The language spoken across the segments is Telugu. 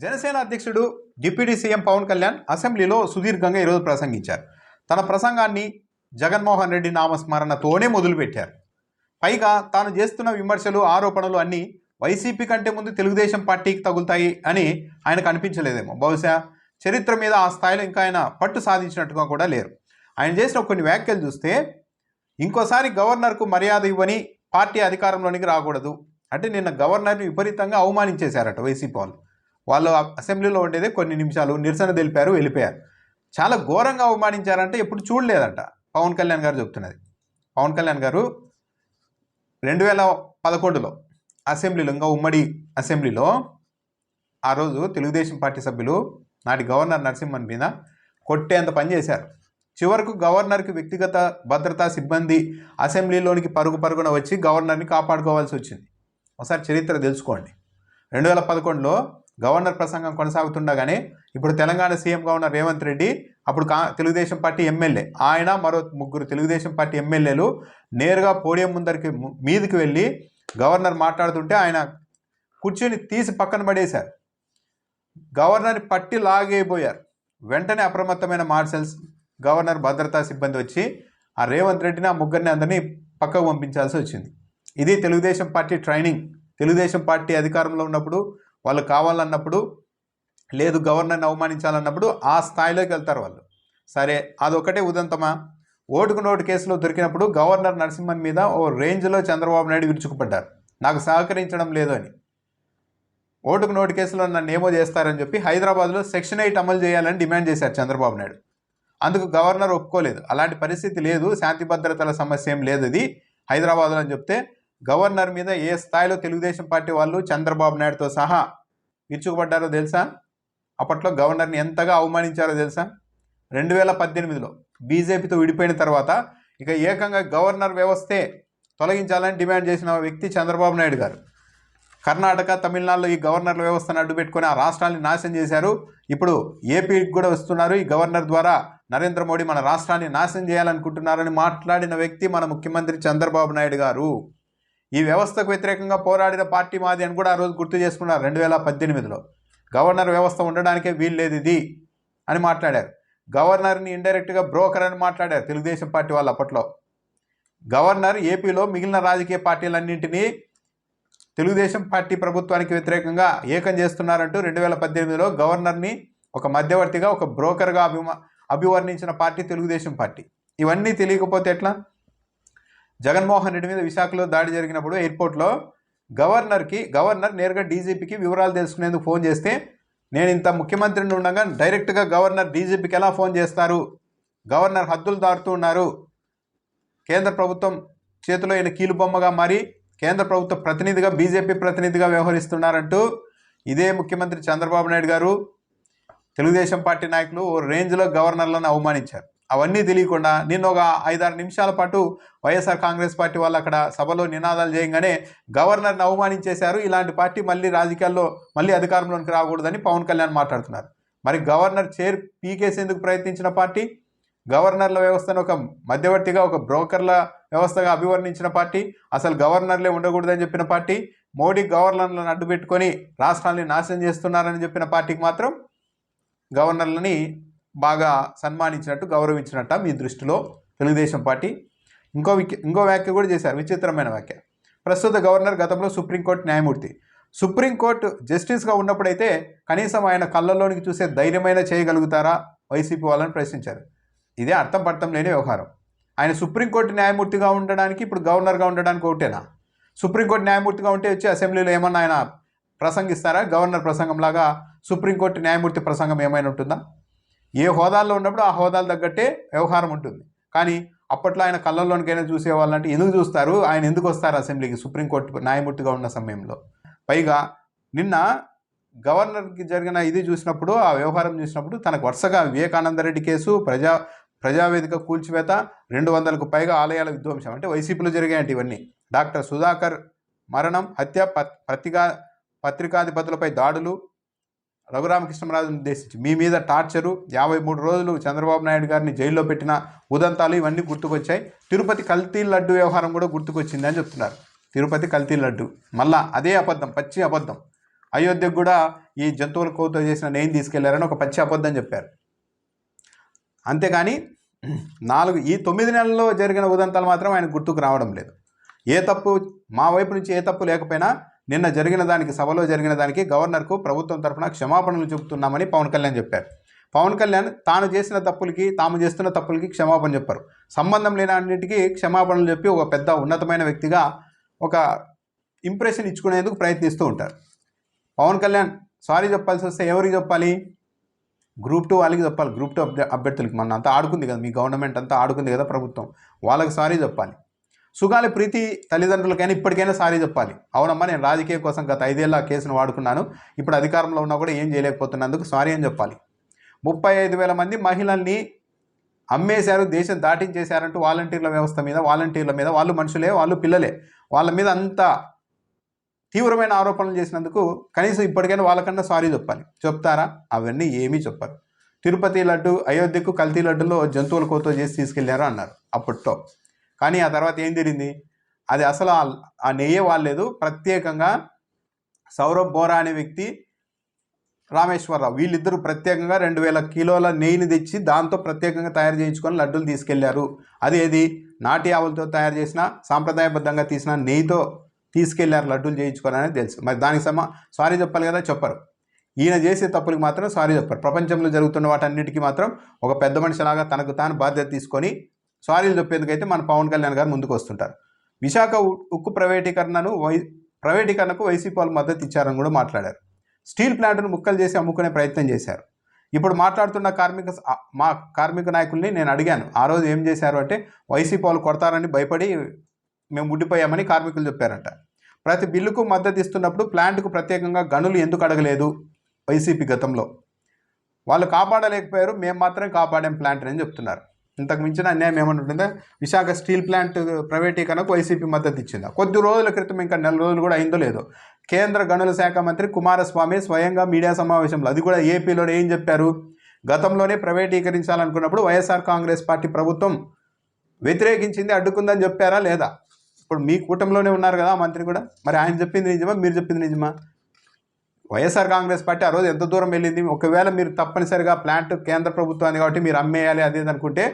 జనసేన అధ్యక్షుడు డిప్యూటీ సీఎం పవన్ కళ్యాణ్ అసెంబ్లీలో సుదీర్ఘంగా ఈరోజు ప్రసంగించారు. తన ప్రసంగాన్ని జగన్మోహన్ రెడ్డి నామస్మరణతోనే మొదలుపెట్టారు. పైగా తాను చేస్తున్న విమర్శలు, ఆరోపణలు అన్నీ వైసీపీ కంటే ముందు తెలుగుదేశం పార్టీకి తగులుతాయి అని ఆయనకు అనిపించలేదేమో. బహుశా చరిత్ర మీద ఆ స్థాయిలో ఇంకా ఆయన పట్టు సాధించినట్టుగా కూడా లేరు. ఆయన చేసిన కొన్ని వ్యాఖ్యలు చూస్తే, ఇంకోసారి గవర్నర్కు మర్యాద ఇవ్వని పార్టీ అధికారంలోనికి రాకూడదు అంటే, నిన్న గవర్నర్ని విపరీతంగా అవమానించేశారట వైసీపీ వాళ్ళు అసెంబ్లీలో ఉండేదే కొన్ని నిమిషాలు నిరసన తెలిపారు, వెళ్ళిపోయారు. చాలా ఘోరంగా అవమానించారంటే ఎప్పుడు చూడలేదంట పవన్ కళ్యాణ్ గారు చెప్తున్నది. పవన్ కళ్యాణ్ గారు 2011లో అసెంబ్లీలో, ఇంకా ఉమ్మడి అసెంబ్లీలో ఆ రోజు తెలుగుదేశం పార్టీ సభ్యులు నాటి గవర్నర్ నరసింహన్ మీద కొట్టేంత పని చేశారు. చివరకు గవర్నర్కి వ్యక్తిగత భద్రతా సిబ్బంది అసెంబ్లీలోనికి పరుగున వచ్చి గవర్నర్ని కాపాడుకోవాల్సి వచ్చింది. ఒకసారి చరిత్ర తెలుసుకోండి. 2011లో గవర్నర్ ప్రసంగం కొనసాగుతుండగానే ఇప్పుడు తెలంగాణ సీఎంగా ఉన్న రేవంత్ రెడ్డి, అప్పుడు తెలుగుదేశం పార్టీ ఎమ్మెల్యే, ఆయన మరో 3 తెలుగుదేశం పార్టీ ఎమ్మెల్యేలు నేరుగా పోడియం మీదకి వెళ్ళి గవర్నర్ మాట్లాడుతుంటే ఆయన కుర్చీని తీసి పక్కన పడేశారు. గవర్నర్ని పట్టి లాగేయబోయారు. వెంటనే అప్రమత్తమైన మార్షల్స్, గవర్నర్ భద్రతా సిబ్బంది వచ్చి ఆ రేవంత్ రెడ్డిని, ఆ ముగ్గురిని అందరినీ పక్కకు పంపించాల్సి వచ్చింది. ఇది Telugu Desam party training. Telugu Desam party అధికారంలో ఉన్నప్పుడు, వాళ్ళు కావాలన్నప్పుడు, లేదు గవర్నర్ని అవమానించాలన్నప్పుడు ఆ స్థాయిలోకి వెళ్తారు వాళ్ళు. సరే, అదొకటే ఉదంతమా? ఓటుకు నోటు కేసులో దొరికినప్పుడు గవర్నర్ నరసింహన్ మీద ఓ రేంజ్లో చంద్రబాబు నాయుడు విరుచుకుపడ్డారు, నాకు సహకరించడం లేదు అని. ఓటుకు నోటు కేసులో నన్ను ఏమో చేస్తారని చెప్పి హైదరాబాద్లో సెక్షన్ 8 అమలు చేయాలని డిమాండ్ చేశారు చంద్రబాబు నాయుడు. అందుకు గవర్నర్ ఒప్పుకోలేదు. అలాంటి పరిస్థితి లేదు, శాంతి భద్రతల సమస్య ఏం లేదు అది హైదరాబాద్లో అని చెప్తే, గవర్నర్ మీద ఏ స్థాయిలో తెలుగుదేశం పార్టీ వాళ్ళు చంద్రబాబు నాయుడుతో సహా విరుచుకుపడ్డారో తెలుసా? అప్పట్లో గవర్నర్ని ఎంతగా అవమానించారో తెలుసా? 2018లో బీజేపీతో విడిపోయిన తర్వాత ఇక ఏకంగా గవర్నర్ వ్యవస్థే తొలగించాలని డిమాండ్ చేసిన వ్యక్తి చంద్రబాబు నాయుడు గారు. కర్ణాటక, తమిళనాడులో ఈ గవర్నర్ల వ్యవస్థను అడ్డుపెట్టుకొని ఆ రాష్ట్రాన్ని నాశనం చేశారు. ఇప్పుడు ఏపీకి కూడా వస్తున్నారు. ఈ గవర్నర్ ద్వారా నరేంద్ర మోడీ మన రాష్ట్రాన్ని నాశనం చేయాలనుకుంటున్నారని మాట్లాడిన వ్యక్తి మన ముఖ్యమంత్రి చంద్రబాబు నాయుడు గారు. ఈ వ్యవస్థకు వ్యతిరేకంగా పోరాడిన పార్టీ మాది అని కూడా ఆ రోజు గుర్తు చేసుకున్నారు. 2018లో గవర్నర్ వ్యవస్థ ఉండడానికే వీల్లేదు ఇది అని మాట్లాడారు. గవర్నర్ని ఇండైరెక్ట్గా బ్రోకర్ అని మాట్లాడారు తెలుగుదేశం పార్టీ వాళ్ళు అప్పట్లో. గవర్నర్ ఏపీలో మిగిలిన రాజకీయ పార్టీలన్నింటినీ తెలుగుదేశం పార్టీ ప్రభుత్వానికి వ్యతిరేకంగా ఏకం చేస్తున్నారంటూ 2018లో గవర్నర్ని ఒక మధ్యవర్తిగా, ఒక బ్రోకర్గా అభివర్ణించిన పార్టీ తెలుగుదేశం పార్టీ. ఇవన్నీ తెలియకపోతే ఎట్లా? జగన్మోహన్ రెడ్డి మీద విశాఖలో దాడి జరిగినప్పుడు ఎయిర్పోర్ట్లో గవర్నర్ నేరుగా డీజీపీకి వివరాలు తెలుసుకునేందుకు ఫోన్ చేస్తే, నేను ఇంత ముఖ్యమంత్రిని ఉండగా డైరెక్ట్గా గవర్నర్ డీజీపీకి ఎలా ఫోన్ చేస్తారు? గవర్నర్ హద్దులు దాటుతూ ఉన్నారు, కేంద్ర ప్రభుత్వం చేతిలో ఈయన కీలుబొమ్మగా మారి కేంద్ర ప్రభుత్వ ప్రతినిధిగా, బీజేపీ ప్రతినిధిగా వ్యవహరిస్తున్నారంటూ ఇదే ముఖ్యమంత్రి చంద్రబాబు నాయుడు గారు, తెలుగుదేశం పార్టీ నాయకులు ఓ రేంజ్లో గవర్నర్లను అవమానించారు. అవన్నీ తెలియకుండా నిన్న ఒక 5-6 నిమిషాల పాటు వైఎస్ఆర్ కాంగ్రెస్ పార్టీ వాళ్ళు అక్కడ సభలో నినాదాలు చేయగానే గవర్నర్ని అవమానించేశారు. ఇలాంటి పార్టీ మళ్ళీ రాజకీయాల్లో మళ్ళీ అధికారంలోకి రాకూడదని పవన్ కళ్యాణ్ మాట్లాడుతున్నారు. మరి గవర్నర్ చైర్ పీకేసేందుకు ప్రయత్నించిన పార్టీ, గవర్నర్ల వ్యవస్థను ఒక మధ్యవర్తిగా, ఒక బ్రోకర్ల వ్యవస్థగా అభివర్ణించిన పార్టీ, అసలు గవర్నర్లే ఉండకూడదని చెప్పిన పార్టీ, మోడీ గవర్నర్లను అడ్డుపెట్టుకొని రాష్ట్రాన్ని నాశనం చేస్తున్నారని చెప్పిన పార్టీకి మాత్రం గవర్నర్లని బాగా సన్మానించినట్టు, గౌరవించినట్ట మీ దృష్టిలో తెలుగుదేశం పార్టీ? ఇంకో వ్యాఖ్య కూడా చేశారు, విచిత్రమైన వ్యాఖ్య. ప్రస్తుత గవర్నర్ గతంలో సుప్రీంకోర్టు న్యాయమూర్తి. సుప్రీంకోర్టు జస్టిస్గా ఉన్నప్పుడైతే కనీసం ఆయన కళ్ళల్లోనికి చూసే ధైర్యమైన చేయగలుగుతారా వైసీపీ వాళ్ళని ప్రశ్నించారు. ఇదే అర్థం పర్థం లేని వ్యవహారం. ఆయన సుప్రీంకోర్టు న్యాయమూర్తిగా ఉండడానికి, ఇప్పుడు గవర్నర్గా ఉండడానికి ఒకటేనా? సుప్రీంకోర్టు న్యాయమూర్తిగా ఉంటే వచ్చి అసెంబ్లీలో ఏమన్నా ఆయన ప్రసంగిస్తారా? గవర్నర్ ప్రసంగంలాగా సుప్రీంకోర్టు న్యాయమూర్తి ప్రసంగం ఏమైనా ఉంటుందా? ఏ హోదాల్లో ఉన్నప్పుడు ఆ హోదాలు తగ్గట్టే వ్యవహారం ఉంటుంది. కానీ అప్పట్లో ఆయన కళ్ళల్లోనికైనా చూసేవాళ్ళంటే ఎందుకు చూస్తారు? ఆయన ఎందుకు వస్తారు అసెంబ్లీకి సుప్రీంకోర్టు న్యాయమూర్తిగా ఉన్న సమయంలో? పైగా నిన్న గవర్నర్కి జరిగిన ఇది చూసినప్పుడు, ఆ వ్యవహారం చూసినప్పుడు, తనకు వరుసగా వివేకానందరెడ్డి కేసు, ప్రజావేదిక కూల్చివేత, 200కు పైగా ఆలయాల విధ్వంసం, అంటే వైసీపీలో జరిగాయంటే ఇవన్నీ, డాక్టర్ సుధాకర్ మరణం, హత్య, పత్రికాధిపతులపై దాడులు, రఘురామకృష్ణరాజును ఉద్దేశించి మీ మీద టార్చరు, 53 రోజులు చంద్రబాబు నాయుడు గారిని జైల్లో పెట్టిన ఉదంతాలు, ఇవన్నీ గుర్తుకొచ్చాయి. తిరుపతి కల్తీ లడ్డు వ్యవహారం కూడా గుర్తుకొచ్చింది అని చెప్తున్నారు. తిరుపతి కల్తీ లడ్డు మళ్ళా అదే అబద్ధం, పచ్చి అబద్ధం. అయోధ్యకు కూడా ఈ జంతువుల కొవ్వుతో చేసిన నెయ్యిని తీసుకెళ్లారని ఒక పచ్చి అబద్ధం చెప్పారు. అంతేగాని ఈ 9 నెలల్లో జరిగిన ఉదంతాలు మాత్రం ఆయన గుర్తుకు రావడం లేదు. ఏ తప్పు మా వైపు నుంచి ఏ తప్పు లేకపోయినా నిన్న జరిగిన దానికి, సభలో జరిగిన దానికి గవర్నర్కు ప్రభుత్వం తరఫున క్షమాపణలు చెబుతున్నామని పవన్ కళ్యాణ్ చెప్పారు. పవన్ కళ్యాణ్ తాను చేసిన తప్పులకి, తాము చేస్తున్న తప్పులకి క్షమాపణ చెప్పారు. సంబంధం లేని అన్నిటికీ క్షమాపణలు చెప్పి ఒక పెద్ద ఉన్నతమైన వ్యక్తిగా ఒక ఇంప్రెషన్ ఇచ్చుకునేందుకు ప్రయత్నిస్తూ ఉంటారు. పవన్ కళ్యాణ్ సారీ చెప్పాల్సి వస్తే ఎవరికి చెప్పాలి? గ్రూప్ 2 వాళ్ళకి చెప్పాలి. గ్రూప్ 2 అభ్యర్థులకి మన అంతా ఆడుకుంది కదా, మీ గవర్నమెంట్ అంతా ఆడుకుంది కదా ప్రభుత్వం, వాళ్ళకి సారీ చెప్పాలి. సుగాలి ప్రీతి తల్లిదండ్రులకైనా ఇప్పటికైనా సారీ చెప్పాలి. అవునమ్మా, నేను రాజకీయం కోసం గత 5 ఏళ్ళ కేసును వాడుకున్నాను, ఇప్పుడు అధికారంలో ఉన్నా కూడా ఏం చేయలేకపోతున్నందుకు సారీ అని చెప్పాలి. 35,000 మంది మహిళల్ని అమ్మేశారు, దేశం దాటించేశారంటూ వాలంటీర్ల వ్యవస్థ మీద, వాలంటీర్ల మీద, వాళ్ళు మనుషులే, వాళ్ళు పిల్లలే, వాళ్ళ మీద అంత తీవ్రమైన ఆరోపణలు చేసినందుకు కనీసం ఇప్పటికైనా వాళ్ళకన్నా సారీ చెప్పాలి. చెప్తారా? అవన్నీ ఏమీ చెప్పరు. తిరుపతి లడ్డు, అయోధ్యకు కల్తీ లడ్డులో జంతువుల కోతో చేసి తీసుకెళ్లారు అన్నారు అప్పట్లో. కానీ ఆ తర్వాత ఏం జరిగింది? అది అసలు ఆ నెయ్యే వాళ్ళలేదు. ప్రత్యేకంగా సౌరభ్ బోరా అనే వ్యక్తి, రామేశ్వరరావు, వీళ్ళిద్దరూ ప్రత్యేకంగా 2,000 కిలోల నెయ్యిని తెచ్చి దాంతో ప్రత్యేకంగా తయారు చేయించుకొని లడ్డూలు తీసుకెళ్లారు. అది నాటి ఆవులతో తయారు చేసిన, సాంప్రదాయబద్ధంగా తీసిన నెయ్యితో తీసుకెళ్లారు లడ్డూలు చేయించుకోవాలని తెలుసు. మరి దానికి సారీ చెప్పాలి కదా, చెప్పరు. ఈయన చేసే తప్పులకు మాత్రం సారీ చెప్పరు. ప్రపంచంలో జరుగుతున్న వాటన్నిటికీ మాత్రం ఒక పెద్ద మనిషిలాగా తనకు తాను బాధ్యత తీసుకొని సారీలు చెప్పేందుకైతే మన పవన్ కళ్యాణ్ గారు ముందుకు వస్తుంటారు. విశాఖ ఉక్కు ప్రైవేటీకరణకు వైసీపీ వాళ్ళు మద్దతు ఇచ్చారని కూడా మాట్లాడారు. స్టీల్ ప్లాంట్ను ముక్కలు చేసి అమ్ముకునే ప్రయత్నం చేశారు. ఇప్పుడు మాట్లాడుతున్న కార్మిక నాయకుల్ని నేను అడిగాను, ఆ రోజు ఏం చేశారు అంటే, వైసీపీ వాళ్ళు కొడతారని భయపడి మేము ఉండిపోయామని కార్మికులు చెప్పారంట. ప్రతి బిల్లుకు మద్దతు ఇస్తున్నప్పుడు ప్లాంట్కు ప్రత్యేకంగా గనులు ఎందుకు అడగలేదు వైసీపీ గతంలో? వాళ్ళు కాపాడలేకపోయారు, మేము మాత్రమే కాపాడాం ప్లాంట్ అని చెప్తున్నారు. ఇంతకు మించిన అన్యాయం ఏమంటుంటుందా? విశాఖ స్టీల్ ప్లాంట్ ప్రైవేటీకరణకు వైసీపీ మద్దతు ఇచ్చిందా? కొద్ది రోజుల క్రితం, ఇంకా 4 రోజులు కూడా అయిందో లేదో, కేంద్ర గనుల శాఖ మంత్రి కుమారస్వామి స్వయంగా మీడియా సమావేశంలో, అది కూడా ఏపీలో ఏం చెప్పారు? గతంలోనే ప్రైవేటీకరించాలనుకున్నప్పుడు వైఎస్ఆర్ కాంగ్రెస్ పార్టీ ప్రభుత్వం వ్యతిరేకించింది, అడ్డుకుందని చెప్పారా లేదా? ఇప్పుడు మీ కూటమిలోనే ఉన్నారు కదా మంత్రి కూడా, మరి ఆయన చెప్పింది నిజమా, మీరు చెప్పింది నిజమా? వైఎస్ఆర్ కాంగ్రెస్ పార్టీ ఆ రోజు ఎంత దూరం వెళ్ళింది? ఒకవేళ మీరు తప్పనిసరిగా ప్లాంట్ కేంద్ర ప్రభుత్వాన్ని కాబట్టి మీరు అమ్మేయాలి అదే అనుకుంటే,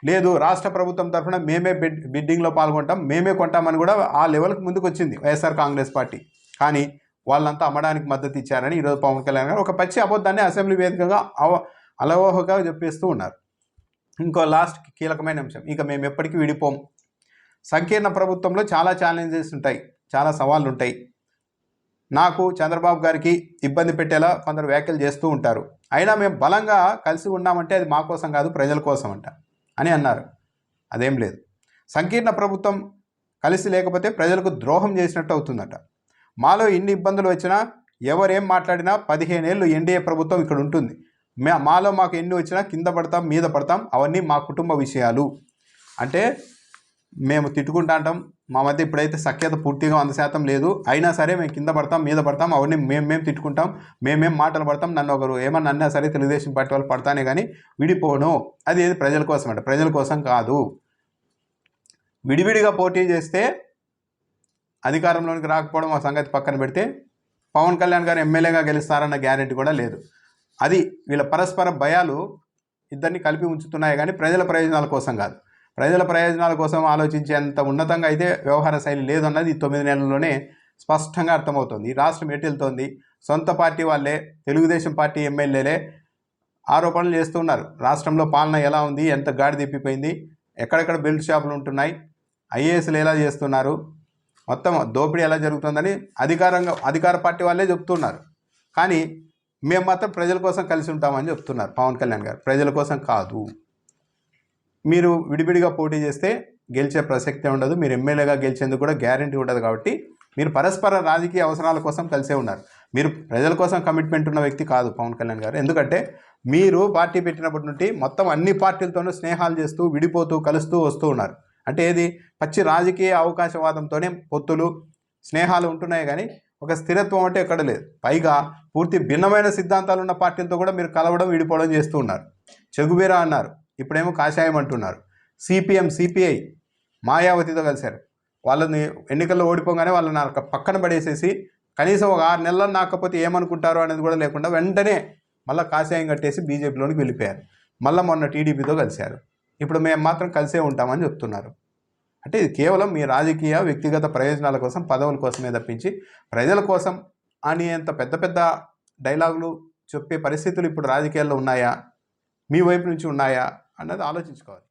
లేదు రాష్ట్ర ప్రభుత్వం తరఫున మేమే బిడ్డింగ్లో పాల్గొంటాం, మేమే కొంటామని కూడా ఆ లెవెల్కి ముందుకు వచ్చింది వైఎస్ఆర్ కాంగ్రెస్ పార్టీ. కానీ వాళ్ళంతా అమ్మడానికి మద్దతు ఇచ్చారని ఈరోజు పవన్ కళ్యాణ్ గారు ఒక పచ్చి అబద్ధాన్ని అసెంబ్లీ వేదికగా అలవోహగా చెప్పేస్తూ ఉన్నారు. ఇంకో లాస్ట్ కీలకమైన అంశం, ఇక మేము ఎప్పటికీ విడిపోం. సంకీర్ణ ప్రభుత్వంలో చాలా ఛాలెంజెస్ ఉంటాయి, చాలా సవాళ్ళు ఉంటాయి. నాకు, చంద్రబాబు గారికి ఇబ్బంది పెట్టేలా కొందరు వ్యాఖ్యలు చేస్తూ ఉంటారు. అయినా మేము బలంగా కలిసి ఉన్నామంటే అది మా కోసం కాదు, ప్రజల కోసం అంట అని అన్నారు. అదేం లేదు. సంకీర్ణ ప్రభుత్వం కలిసి లేకపోతే ప్రజలకు ద్రోహం చేసినట్టు అవుతుందట. మాలో ఇన్ని ఇబ్బందులు వచ్చినా, ఎవరేం మాట్లాడినా 15 ఏళ్ళు ఎన్డీఏ ప్రభుత్వం ఇక్కడ ఉంటుంది. మాకు ఎన్ని వచ్చినా కింద పడతాం, మీద పడతాం, అవన్నీ మా కుటుంబ విషయాలు. అంటే మేము తిట్టుకుంటా అంటాం, మా మధ్య ఇప్పుడైతే సఖ్యత పూర్తిగా 100% లేదు, అయినా సరే మేము కింద పడతాం, మీద పడతాం, అవన్నీ మేము తిట్టుకుంటాం, మేమేం మాటలు పడతాం, నన్ను ఒకరు ఏమన్నా అన్నా సరే తెలుగుదేశం పార్టీ వాళ్ళు పడతానే కానీ విడిపోను. అది ప్రజల కోసం అంట, ప్రజల కోసం కాదు. విడివిడిగా పోటీ చేస్తే అధికారంలోనికి రాకపోవడం ఆ సంగతి పక్కన పెడితే, పవన్ కళ్యాణ్ గారు ఎమ్మెల్యేగా గెలుస్తారన్న గ్యారెంటీ కూడా లేదు. అది వీళ్ళ పరస్పర భయాలు ఇద్దరిని కలిపి ఉంచుతున్నాయి కానీ ప్రజల ప్రయోజనాల కోసం కాదు. ప్రజల ప్రయోజనాల కోసం ఆలోచించేంత ఉన్నతంగా అయితే వ్యవహార శైలి లేదన్నది 9 నెలల్లోనే స్పష్టంగా అర్థమవుతుంది. ఈ రాష్ట్రం ఎటు వెళ్తోంది? సొంత పార్టీ వాళ్ళే, తెలుగుదేశం పార్టీ ఎమ్మెల్యేలే ఆరోపణలు చేస్తున్నారు. రాష్ట్రంలో పాలన ఎలా ఉంది, ఎంత గాడి తిప్పిపోయింది, ఎక్కడెక్కడ బెల్ట్ షాపులు ఉంటున్నాయి, ఐఏఎస్లు ఎలా చేస్తున్నారు, మొత్తం దోపిడీ ఎలా జరుగుతుందని అధికార పార్టీ వాళ్ళే చెప్తున్నారు. కానీ మేము మాత్రం ప్రజల కోసం కలిసి ఉంటామని చెప్తున్నారు పవన్ కళ్యాణ్ గారు. ప్రజల కోసం కాదు. మీరు విడివిడిగా పోటీ చేస్తే గెలిచే ప్రసక్తే ఉండదు, మీరు ఎమ్మెల్యేగా గెలిచేందుకు కూడా గ్యారెంటీ ఉండదు. కాబట్టి మీరు పరస్పర రాజకీయ అవసరాల కోసం కలిసే ఉన్నారు. మీరు ప్రజల కోసం కమిట్మెంట్ ఉన్న వ్యక్తి కాదు పవన్ కళ్యాణ్ గారు. ఎందుకంటే మీరు పార్టీ పెట్టినప్పటి నుండి మొత్తం అన్ని పార్టీలతోనూ స్నేహాలు చేస్తూ, విడిపోతూ, కలుస్తూ వస్తూ ఉన్నారు. అంటే ఏది పచ్చి రాజకీయ అవకాశవాదంతోనే పొత్తులు, స్నేహాలు ఉంటున్నాయి కానీ ఒక స్థిరత్వం అంటే ఎక్కడ లేదు. పైగా పూర్తి భిన్నమైన సిద్ధాంతాలు ఉన్న పార్టీలతో కూడా మీరు కలవడం, విడిపోవడం చేస్తూ ఉన్నారు. చెగుబీరా అన్నారు, ఇప్పుడేమో కాషాయం అంటున్నారు. సిపిఎం, సిపిఐ మాయావతితో కలిశారు. వాళ్ళని ఎన్నికల్లో ఓడిపోగానే వాళ్ళని పక్కన పడేసేసి కనీసం ఒక 6 నెలలు నాకపోతే ఏమనుకుంటారో అనేది కూడా లేకుండా వెంటనే మళ్ళీ కాషాయం కట్టేసి బీజేపీలోనికి వెళ్ళిపోయారు. మళ్ళీ మొన్న టీడీపీతో కలిశారు. ఇప్పుడు మేము మాత్రం కలిసే ఉంటామని చెప్తున్నారు. అంటే ఇది కేవలం మీ రాజకీయ వ్యక్తిగత ప్రయోజనాల కోసం, పదవుల కోసమే తప్పించి ప్రజల కోసం అనేంత పెద్ద పెద్ద డైలాగులు చెప్పే పరిస్థితులు ఇప్పుడు రాజకీయాల్లో ఉన్నాయా, మీ వైపు నుంచి ఉన్నాయా అన్నది ఆలోచించుకోవాలి.